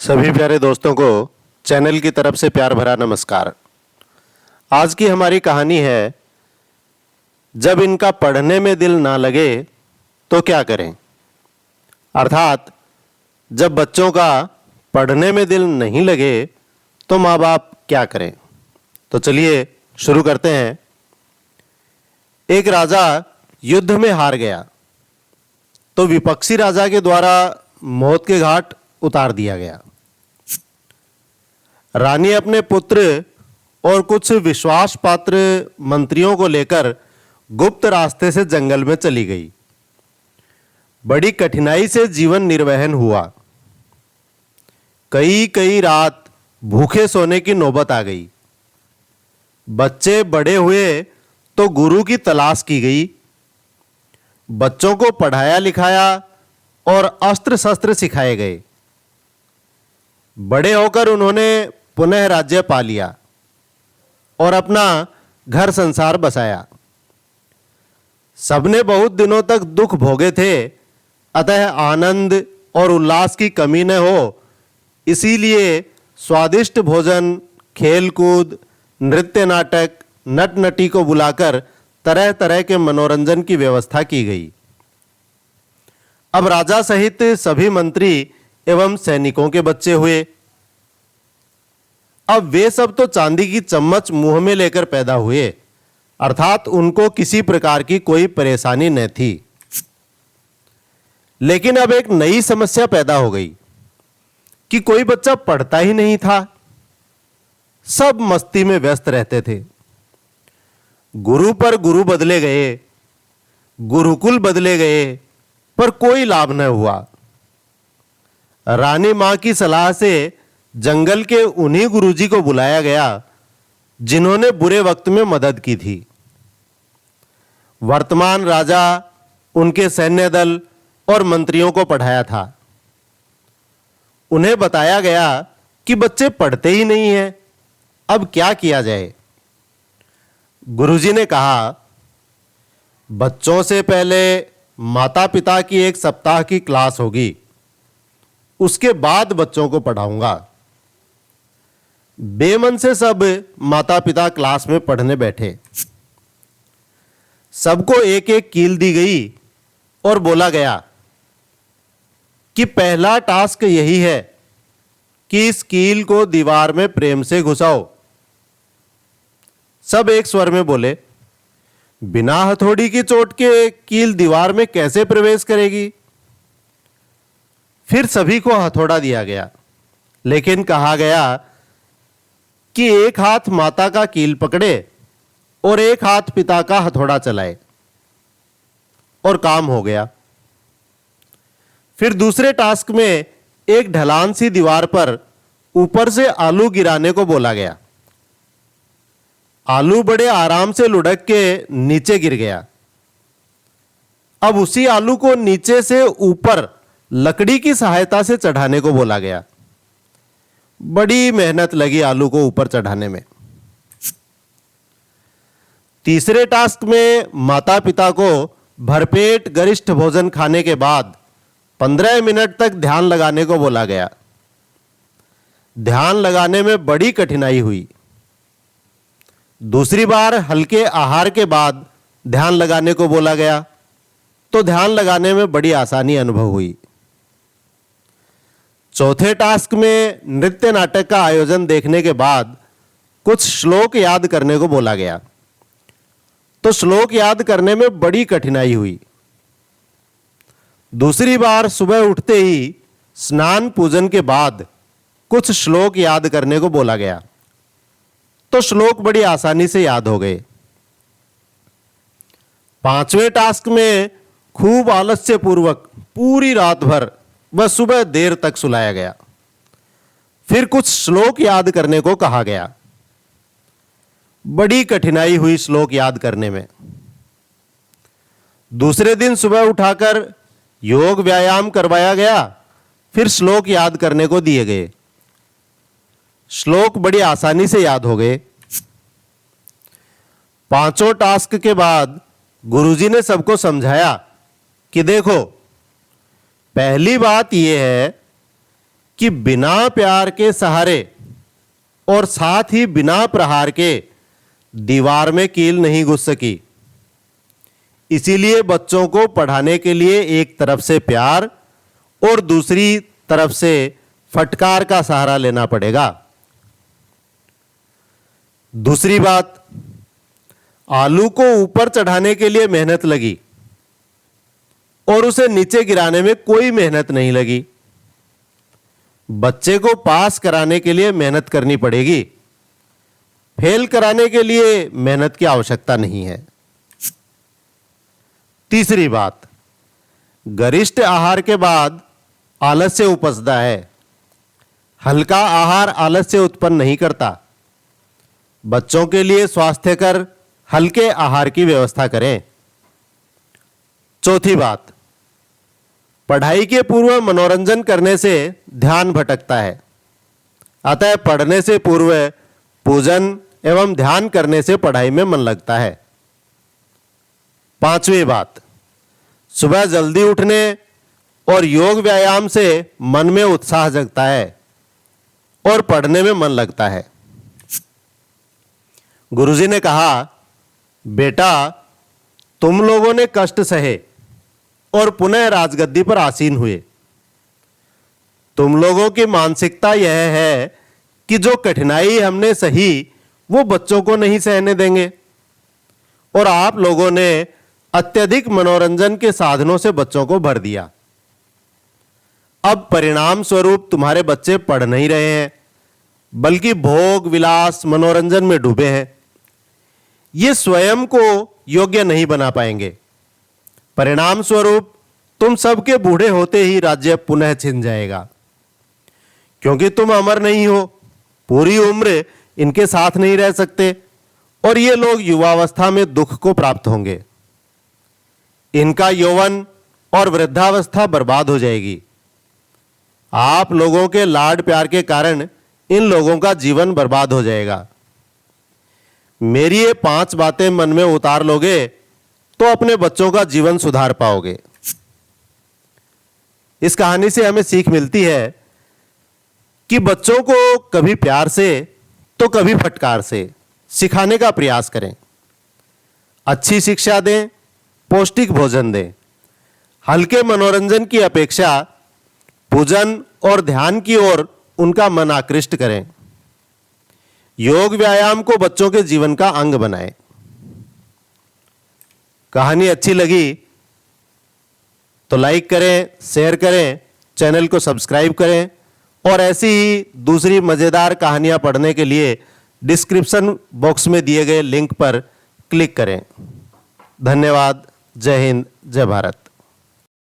सभी प्यारे दोस्तों को चैनल की तरफ से प्यार भरा नमस्कार। आज की हमारी कहानी है, जब इनका पढ़ने में दिल ना लगे तो क्या करें। अर्थात जब बच्चों का पढ़ने में दिल नहीं लगे तो माँ बाप क्या करें। तो चलिए शुरू करते हैं। एक राजा युद्ध में हार गया तो विपक्षी राजा के द्वारा मौत के घाट उतार दिया गया। रानी अपने पुत्र और कुछ विश्वास पात्र मंत्रियों को लेकर गुप्त रास्ते से जंगल में चली गई। बड़ी कठिनाई से जीवन निर्वहन हुआ। कई कई रात भूखे सोने की नौबत आ गई। बच्चे बड़े हुए तो गुरु की तलाश की गई। बच्चों को पढ़ाया लिखाया और अस्त्र शस्त्र सिखाए गए। बड़े होकर उन्होंने पुनः राज्य पा लिया और अपना घर संसार बसाया। सबने बहुत दिनों तक दुख भोगे थे, अतः आनंद और उल्लास की कमी न हो, इसीलिए स्वादिष्ट भोजन, खेलकूद, नृत्य नाटक, नट नटी को बुलाकर तरह तरह के मनोरंजन की व्यवस्था की गई। अब राजा सहित सभी मंत्री एवं सैनिकों के बच्चे हुए। अब वे सब तो चांदी की चम्मच मुंह में लेकर पैदा हुए, अर्थात उनको किसी प्रकार की कोई परेशानी न थी। लेकिन अब एक नई समस्या पैदा हो गई कि कोई बच्चा पढ़ता ही नहीं था। सब मस्ती में व्यस्त रहते थे। गुरु पर गुरु बदले गए, गुरुकुल बदले गए, पर कोई लाभ न हुआ। रानी मां की सलाह से जंगल के उन्हीं गुरुजी को बुलाया गया जिन्होंने बुरे वक्त में मदद की थी। वर्तमान राजा, उनके सैन्य दल और मंत्रियों को पढ़ाया था। उन्हें बताया गया कि बच्चे पढ़ते ही नहीं हैं, अब क्या किया जाए। गुरुजी ने कहा, बच्चों से पहले माता पिता की एक सप्ताह की क्लास होगी, उसके बाद बच्चों को पढ़ाऊंगा। बेमन से सब माता पिता क्लास में पढ़ने बैठे। सबको एक एक कील दी गई और बोला गया कि पहला टास्क यही है कि इस कील को दीवार में प्रेम से घुसाओ। सब एक स्वर में बोले, बिना हथौड़ी की चोट के कील दीवार में कैसे प्रवेश करेगी। फिर सभी को हथौड़ा दिया गया, लेकिन कहा गया कि एक हाथ माता का कील पकड़े और एक हाथ पिता का हथौड़ा चलाए, और काम हो गया। फिर दूसरे टास्क में एक ढलान सी दीवार पर ऊपर से आलू गिराने को बोला गया। आलू बड़े आराम से लुढ़क के नीचे गिर गया। अब उसी आलू को नीचे से ऊपर लकड़ी की सहायता से चढ़ाने को बोला गया। बड़ी मेहनत लगी आलू को ऊपर चढ़ाने में। तीसरे टास्क में माता पिता को भरपेट गरिष्ठ भोजन खाने के बाद 15 मिनट तक ध्यान लगाने को बोला गया। ध्यान लगाने में बड़ी कठिनाई हुई। दूसरी बार हल्के आहार के बाद ध्यान लगाने को बोला गया, तो ध्यान लगाने में बड़ी आसानी अनुभव हुई। चौथे टास्क में नृत्य नाटक का आयोजन देखने के बाद कुछ श्लोक याद करने को बोला गया, तो श्लोक याद करने में बड़ी कठिनाई हुई। दूसरी बार सुबह उठते ही स्नान पूजन के बाद कुछ श्लोक याद करने को बोला गया, तो श्लोक बड़ी आसानी से याद हो गए। पांचवें टास्क में खूब आलस्य पूर्वक पूरी रात भर व सुबह देर तक सुलाया गया। फिर कुछ श्लोक याद करने को कहा गया। बड़ी कठिनाई हुई श्लोक याद करने में। दूसरे दिन सुबह उठाकर योग व्यायाम करवाया गया, फिर श्लोक याद करने को दिए गए। श्लोक बड़ी आसानी से याद हो गए। पांचों टास्क के बाद गुरुजी ने सबको समझाया कि देखो, पहली बात यह है कि बिना प्यार के सहारे और साथ ही बिना प्रहार के दीवार में कील नहीं घुस सकी। इसीलिए बच्चों को पढ़ाने के लिए एक तरफ से प्यार और दूसरी तरफ से फटकार का सहारा लेना पड़ेगा। दूसरी बात, आलू को ऊपर चढ़ाने के लिए मेहनत लगी और उसे नीचे गिराने में कोई मेहनत नहीं लगी। बच्चे को पास कराने के लिए मेहनत करनी पड़ेगी, फेल कराने के लिए मेहनत की आवश्यकता नहीं है। तीसरी बात, गरिष्ठ आहार के बाद आलस्य उपजता है। हल्का आहार आलस्य उत्पन्न नहीं करता। बच्चों के लिए स्वास्थ्यकर हल्के आहार की व्यवस्था करें। चौथी बात, पढ़ाई के पूर्व मनोरंजन करने से ध्यान भटकता है, अतः पढ़ने से पूर्व पूजन एवं ध्यान करने से पढ़ाई में मन लगता है। पांचवी बात, सुबह जल्दी उठने और योग व्यायाम से मन में उत्साह जगता है और पढ़ने में मन लगता है। गुरुजी ने कहा, बेटा तुम लोगों ने कष्ट सहे और पुनः राजगद्दी पर आसीन हुए। तुम लोगों की मानसिकता यह है कि जो कठिनाई हमने सही वो बच्चों को नहीं सहने देंगे, और आप लोगों ने अत्यधिक मनोरंजन के साधनों से बच्चों को भर दिया। अब परिणाम स्वरूप तुम्हारे बच्चे पढ़ नहीं रहे हैं, बल्कि भोग विलास मनोरंजन में डूबे हैं। ये स्वयं को योग्य नहीं बना पाएंगे। परिणाम स्वरूप तुम सबके बूढ़े होते ही राज्य पुनः छिन जाएगा, क्योंकि तुम अमर नहीं हो, पूरी उम्र इनके साथ नहीं रह सकते, और ये लोग युवावस्था में दुख को प्राप्त होंगे। इनका यौवन और वृद्धावस्था बर्बाद हो जाएगी। आप लोगों के लाड प्यार के कारण इन लोगों का जीवन बर्बाद हो जाएगा। मेरी ये 5 बातें मन में उतार लोगे तो अपने बच्चों का जीवन सुधार पाओगे। इस कहानी से हमें सीख मिलती है कि बच्चों को कभी प्यार से तो कभी फटकार से सिखाने का प्रयास करें। अच्छी शिक्षा दें, पौष्टिक भोजन दें। हल्के मनोरंजन की अपेक्षा पूजन और ध्यान की ओर उनका मन आकृष्ट करें। योग व्यायाम को बच्चों के जीवन का अंग बनाएं। कहानी अच्छी लगी तो लाइक करें, शेयर करें, चैनल को सब्सक्राइब करें, और ऐसी ही दूसरी मजेदार कहानियां पढ़ने के लिए डिस्क्रिप्शन बॉक्स में दिए गए लिंक पर क्लिक करें। धन्यवाद। जय हिंद, जय भारत।